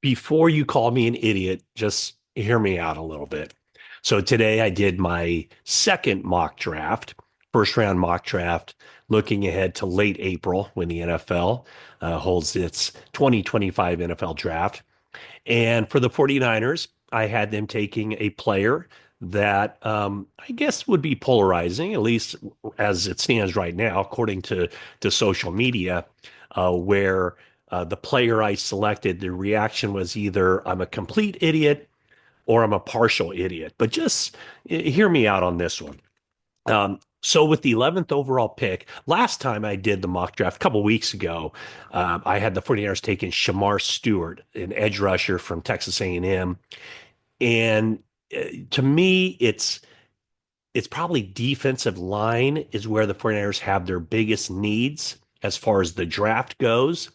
Before you call me an idiot, just hear me out a little bit. So today I did my second mock draft, first round mock draft, looking ahead to late April when the NFL holds its 2025 NFL draft. And for the 49ers, I had them taking a player that I guess would be polarizing, at least as it stands right now, according to social media, where the player I selected, the reaction was either I'm a complete idiot or I'm a partial idiot. But just hear me out on this one. So with the 11th overall pick, last time I did the mock draft a couple weeks ago, I had the 49ers taking Shamar Stewart, an edge rusher from Texas A&M. And to me, it's probably defensive line is where the 49ers have their biggest needs as far as the draft goes.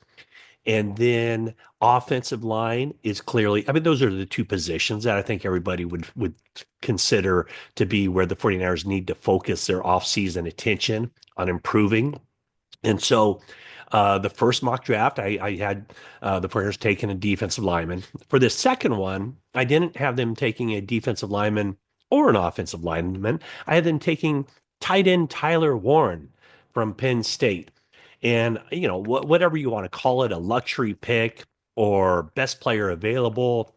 And then offensive line is clearly, I mean, those are the two positions that I think everybody would consider to be where the 49ers need to focus their offseason attention on improving. And so the first mock draft, I had the 49ers taking a defensive lineman. For the second one, I didn't have them taking a defensive lineman or an offensive lineman. I had them taking tight end Tyler Warren from Penn State. And, whatever you want to call it, a luxury pick or best player available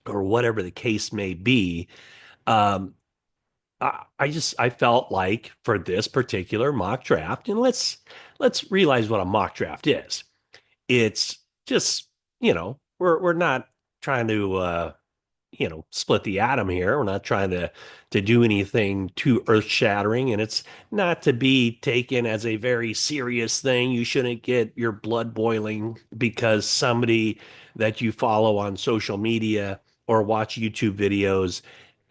or whatever the case may be. Um, I felt like for this particular mock draft, and let's realize what a mock draft is. It's just, we're not trying to split the atom here. We're not trying to do anything too earth-shattering, and it's not to be taken as a very serious thing. You shouldn't get your blood boiling because somebody that you follow on social media or watch YouTube videos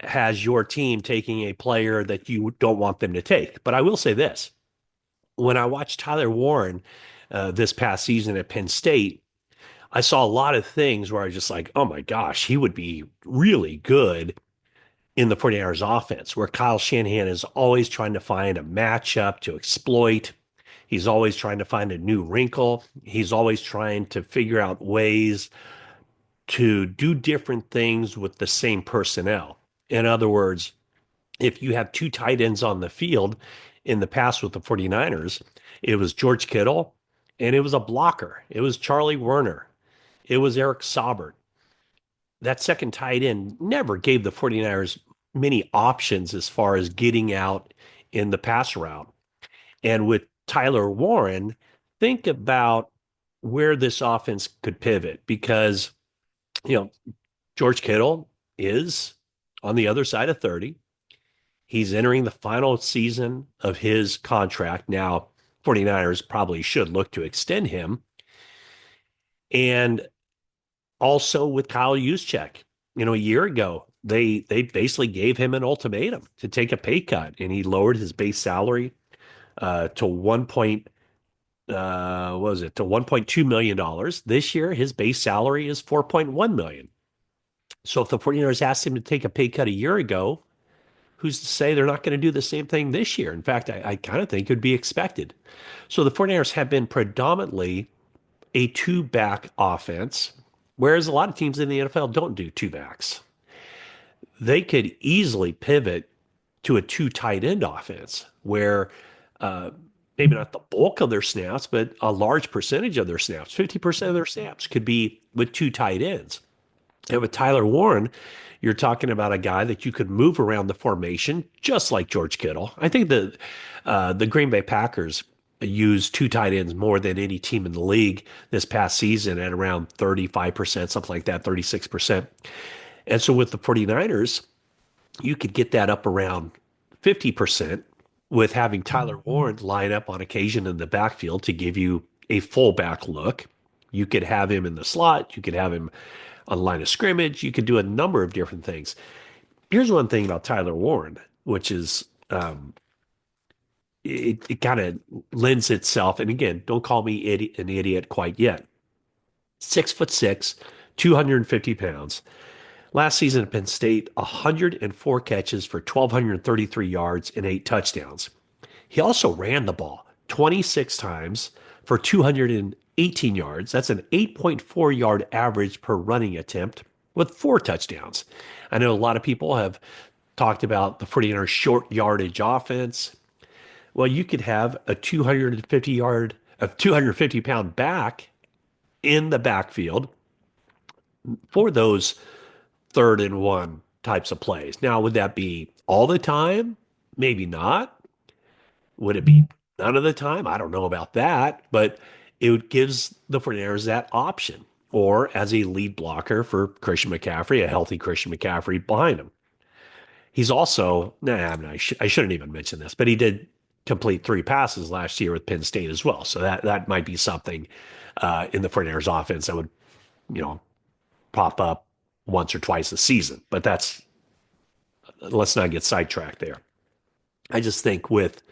has your team taking a player that you don't want them to take. But I will say this. When I watched Tyler Warren this past season at Penn State, I saw a lot of things where I was just like, oh my gosh, he would be really good in the 49ers offense, where Kyle Shanahan is always trying to find a matchup to exploit. He's always trying to find a new wrinkle. He's always trying to figure out ways to do different things with the same personnel. In other words, if you have two tight ends on the field in the past with the 49ers, it was George Kittle and it was a blocker. It was Charlie Werner. It was Eric Saubert. That second tight end never gave the 49ers many options as far as getting out in the pass route. And with Tyler Warren, think about where this offense could pivot because, you know, George Kittle is on the other side of 30. He's entering the final season of his contract. Now, 49ers probably should look to extend him. And also with Kyle Juszczyk, a year ago, they basically gave him an ultimatum to take a pay cut, and he lowered his base salary to what was it, to $1.2 million dollars. This year, his base salary is 4.1 million. So if the 49ers asked him to take a pay cut a year ago, who's to say they're not going to do the same thing this year? In fact, I kind of think it would be expected. So the 49ers have been predominantly a two-back offense, whereas a lot of teams in the NFL don't do two backs. They could easily pivot to a two tight end offense where uh, maybe not the bulk of their snaps, but a large percentage of their snaps, 50% of their snaps could be with two tight ends. And with Tyler Warren, you're talking about a guy that you could move around the formation, just like George Kittle. I think the Green Bay Packers used two tight ends more than any team in the league this past season at around 35%, something like that, 36%. And so with the 49ers, you could get that up around 50% with having Tyler Warren line up on occasion in the backfield to give you a fullback look. You could have him in the slot. You could have him on the line of scrimmage. You could do a number of different things. Here's one thing about Tyler Warren, which is it kind of lends itself. And again, don't call me an idiot quite yet. 6'6", 250 pounds. Last season at Penn State, 104 catches for 1,233 yards and 8 touchdowns. He also ran the ball 26 times for 18 yards. That's an 8.4 yard average per running attempt with 4 touchdowns. I know a lot of people have talked about the 49ers short yardage offense. Well, you could have a 250 pound back in the backfield for those 3rd and 1 types of plays. Now, would that be all the time? Maybe not. Would it be none of the time? I don't know about that, but it gives the 49ers that option. Or as a lead blocker for Christian McCaffrey, a healthy Christian McCaffrey behind him. He's also, I shouldn't even mention this, but he did complete 3 passes last year with Penn State as well. So that might be something in the 49ers offense that would, you know, pop up once or twice a season. But let's not get sidetracked there. I just think with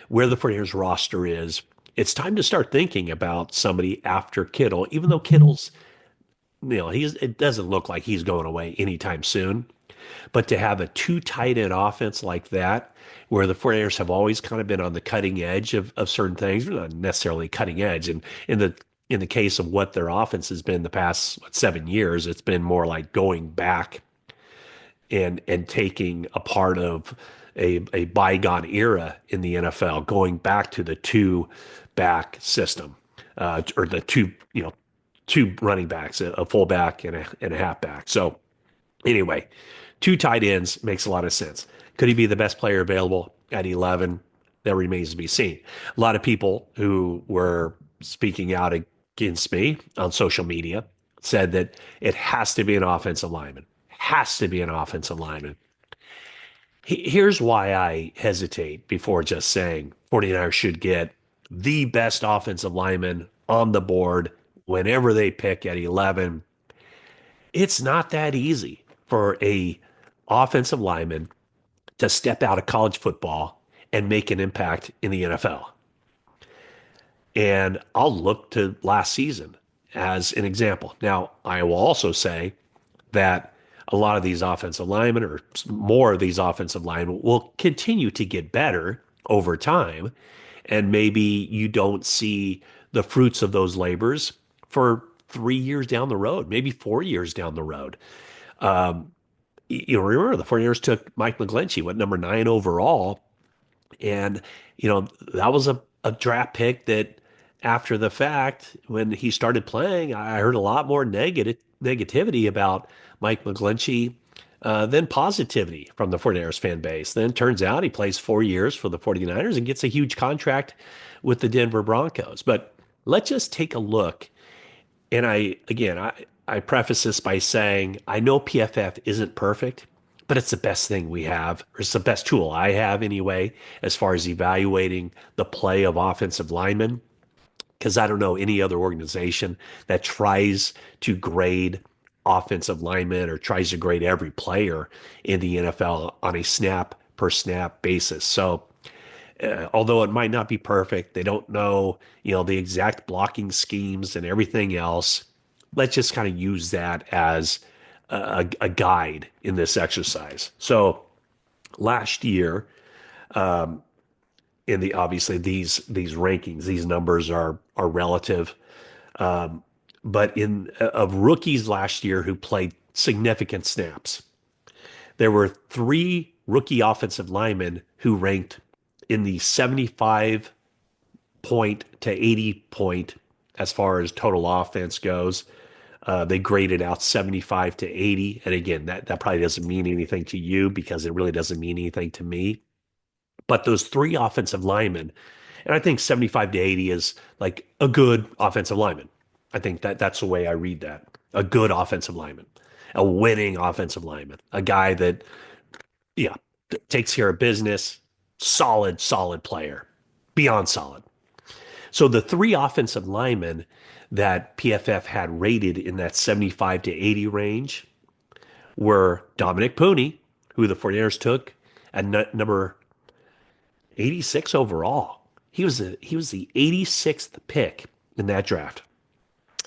where the 49ers roster is, it's time to start thinking about somebody after Kittle, even though Kittle's, it doesn't look like he's going away anytime soon. But to have a 2 tight end offense like that, where the 49ers have always kind of been on the cutting edge of certain things, not necessarily cutting edge. And in the case of what their offense has been the past 7 years, it's been more like going back and taking a part of a bygone era in the NFL, going back to the 2 back system, or the two running backs, a fullback and a halfback. So anyway, 2 tight ends makes a lot of sense. Could he be the best player available at 11? That remains to be seen. A lot of people who were speaking out against me on social media said that it has to be an offensive lineman. Has to be an offensive lineman. Here's why I hesitate before just saying 49ers should get the best offensive lineman on the board whenever they pick at 11. It's not that easy for a offensive lineman to step out of college football and make an impact in the NFL. And I'll look to last season as an example. Now, I will also say that a lot of these offensive linemen, or more of these offensive linemen, will continue to get better over time. And maybe you don't see the fruits of those labors for 3 years down the road, maybe 4 years down the road. Remember the 49ers took Mike McGlinchey, number 9 overall. And, that was a draft pick that after the fact, when he started playing, I heard a lot more negativity about Mike McGlinchey than positivity from the 49ers fan base. Then turns out he plays 4 years for the 49ers and gets a huge contract with the Denver Broncos. But let's just take a look. And I preface this by saying I know PFF isn't perfect, but it's the best thing we have, or it's the best tool I have anyway, as far as evaluating the play of offensive linemen. Because I don't know any other organization that tries to grade offensive linemen or tries to grade every player in the NFL on a snap per snap basis. So although it might not be perfect, they don't know, the exact blocking schemes and everything else. Let's just kind of use that as a guide in this exercise. So last year, obviously these rankings, these numbers are relative, but of rookies last year who played significant snaps, there were 3 rookie offensive linemen who ranked in the 75 point to 80 point as far as total offense goes. They graded out 75 to 80. And again, that probably doesn't mean anything to you because it really doesn't mean anything to me. But those 3 offensive linemen, and I think 75 to 80 is like a good offensive lineman. I think that's the way I read that. A good offensive lineman, a winning offensive lineman, a guy that, takes care of business, solid player, beyond solid. So the 3 offensive linemen that PFF had rated in that 75 to 80 range were Dominic Pooney, who the 49ers took at number 86 overall. He was the 86th pick in that draft.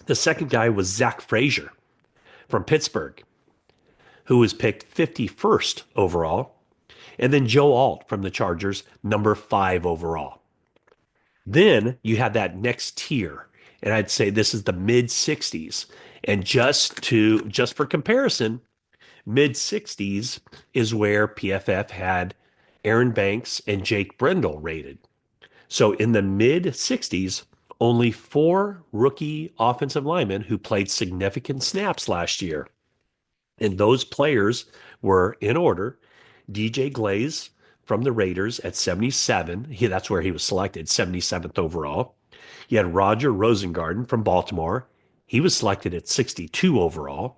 The second guy was Zach Frazier from Pittsburgh, who was picked 51st overall. And then Joe Alt from the Chargers, number 5 overall. Then you had that next tier, And I'd say this is the mid 60s. And just for comparison, mid 60s is where PFF had Aaron Banks and Jake Brendel rated. So in the mid 60s, only four rookie offensive linemen who played significant snaps last year. And those players were in order DJ Glaze from the Raiders at 77. That's where he was selected, 77th overall. You had Roger Rosengarten from Baltimore. He was selected at 62 overall.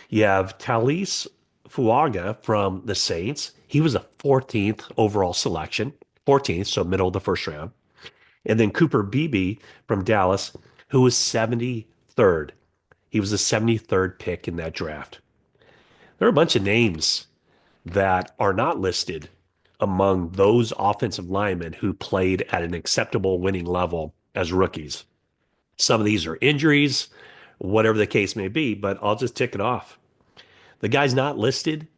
You have Talise Fuaga from the Saints. He was a 14th overall selection, 14th, so middle of the first round. And then Cooper Beebe from Dallas, who was 73rd. He was the 73rd pick in that draft. There are a bunch of names that are not listed among those offensive linemen who played at an acceptable winning level as rookies. Some of these are injuries, whatever the case may be, but I'll just tick it off. The guy's not listed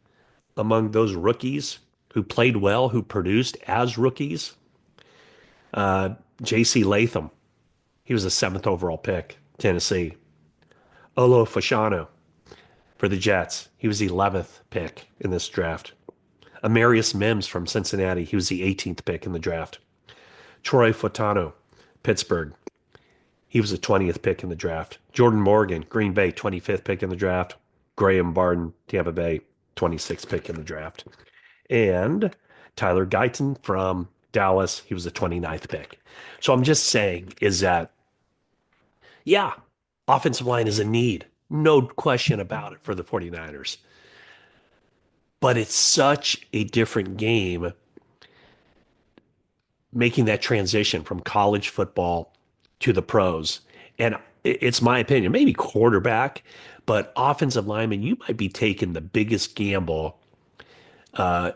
among those rookies who played well, who produced as rookies. J.C. Latham, he was a seventh overall pick, Tennessee. Olo Fashanu for the Jets, he was the 11th pick in this draft. Amarius Mims from Cincinnati, he was the 18th pick in the draft. Troy Fotano, Pittsburgh, he was the 20th pick in the draft. Jordan Morgan, Green Bay, 25th pick in the draft. Graham Barden, Tampa Bay, 26th pick in the draft. And Tyler Guyton from Dallas, he was the 29th pick. So I'm just saying is that, yeah, offensive line is a need. No question about it for the 49ers. But it's such a different game making that transition from college football to the pros. And it's my opinion, maybe quarterback, but offensive lineman, you might be taking the biggest gamble. Uh,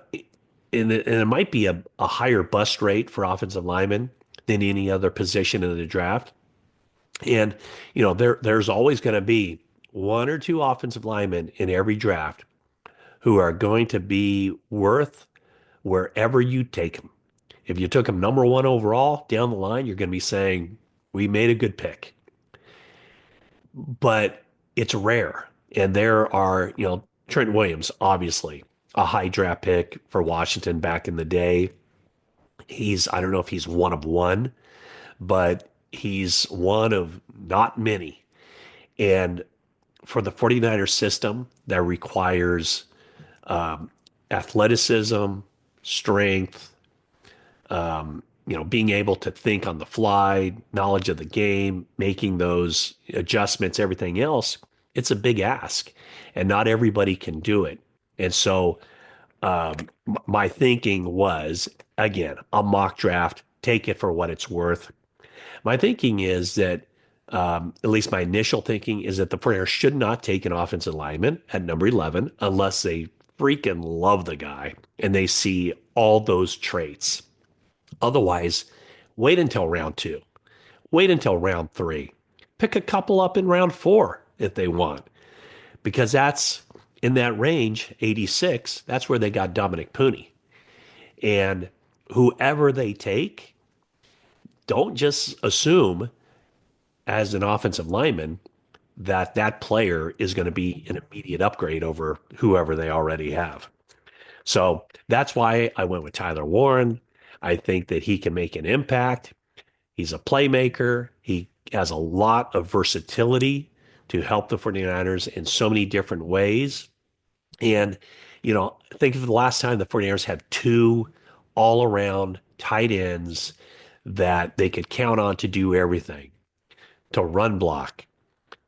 and it might be a higher bust rate for offensive linemen than any other position in the draft. And, there's always going to be one or two offensive linemen in every draft who are going to be worth wherever you take them. If you took them number one overall down the line, you're going to be saying, we made a good pick. But it's rare. And there are, Trent Williams, obviously, a high draft pick for Washington back in the day. I don't know if he's one of one, but he's one of not many. And for the 49ers system that requires athleticism, strength, being able to think on the fly, knowledge of the game, making those adjustments, everything else, it's a big ask. And not everybody can do it. And so my thinking was, again, a mock draft, take it for what it's worth. My thinking is that, at least my initial thinking is that the 49ers should not take an offensive lineman at number 11 unless they freaking love the guy and they see all those traits. Otherwise, wait until round two. Wait until round three. Pick a couple up in round four if they want, because that's in that range, 86. That's where they got Dominic Pooney. And whoever they take, don't just assume as an offensive lineman that that player is going to be an immediate upgrade over whoever they already have. So that's why I went with Tyler Warren. I think that he can make an impact. He's a playmaker. He has a lot of versatility to help the 49ers in so many different ways. And, think of the last time the 49ers had two all around tight ends that they could count on to do everything, to run block,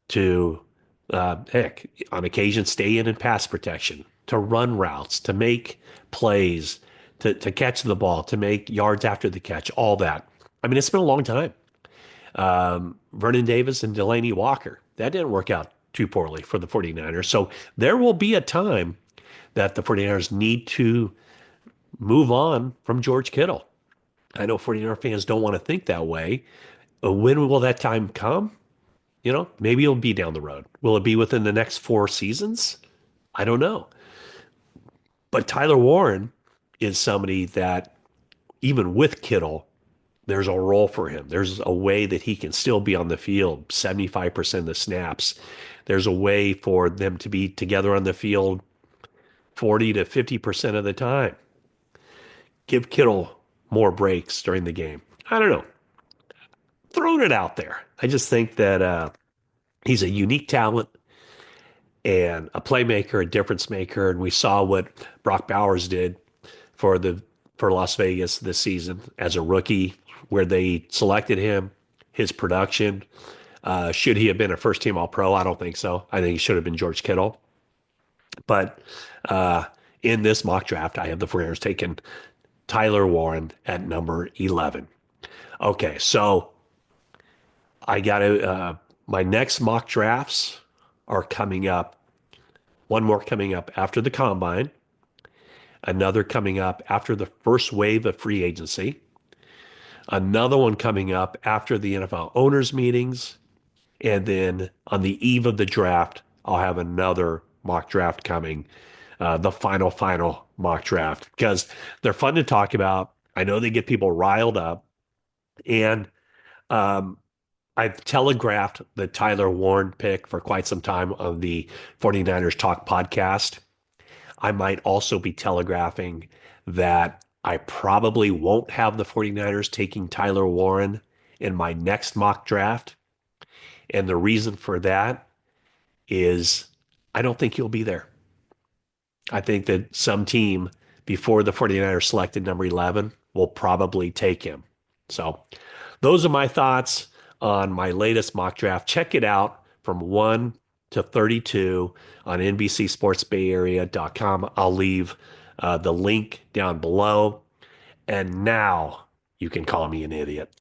to, heck, on occasion, stay in and pass protection, to run routes, to make plays, to catch the ball, to make yards after the catch, all that. I mean, it's been a long time. Vernon Davis and Delaney Walker, that didn't work out too poorly for the 49ers. So there will be a time that the 49ers need to move on from George Kittle. I know 49er fans don't want to think that way. When will that time come? Maybe it'll be down the road. Will it be within the next 4 seasons? I don't know. But Tyler Warren is somebody that, even with Kittle, There's a role for him. There's a way that he can still be on the field 75% of the snaps. There's a way for them to be together on the field 40 to 50% of the time. Give Kittle more breaks during the game. I don't know. Throwing it out there. I just think that he's a unique talent and a playmaker, a difference maker. And we saw what Brock Bowers did for the for Las Vegas this season as a rookie, where they selected him, his production. Should he have been a first team All Pro? I don't think so. I think he should have been George Kittle. But uh, in this mock draft, I have the 49ers taking Tyler Warren at number 11. Okay, so I got to, my next mock drafts are coming up. One more coming up after the combine, another coming up after the first wave of free agency, another one coming up after the NFL owners' meetings, and then on the eve of the draft, I'll have another mock draft coming, the final mock draft, because they're fun to talk about. I know they get people riled up. And um, I've telegraphed the Tyler Warren pick for quite some time on the 49ers Talk podcast. I might also be telegraphing that I probably won't have the 49ers taking Tyler Warren in my next mock draft. And the reason for that is I don't think he'll be there. I think that some team before the 49ers selected number 11 will probably take him. So those are my thoughts on my latest mock draft. Check it out from 1 to 32 on NBCSportsBayArea.com. I'll leave the link down below. And now you can call me an idiot.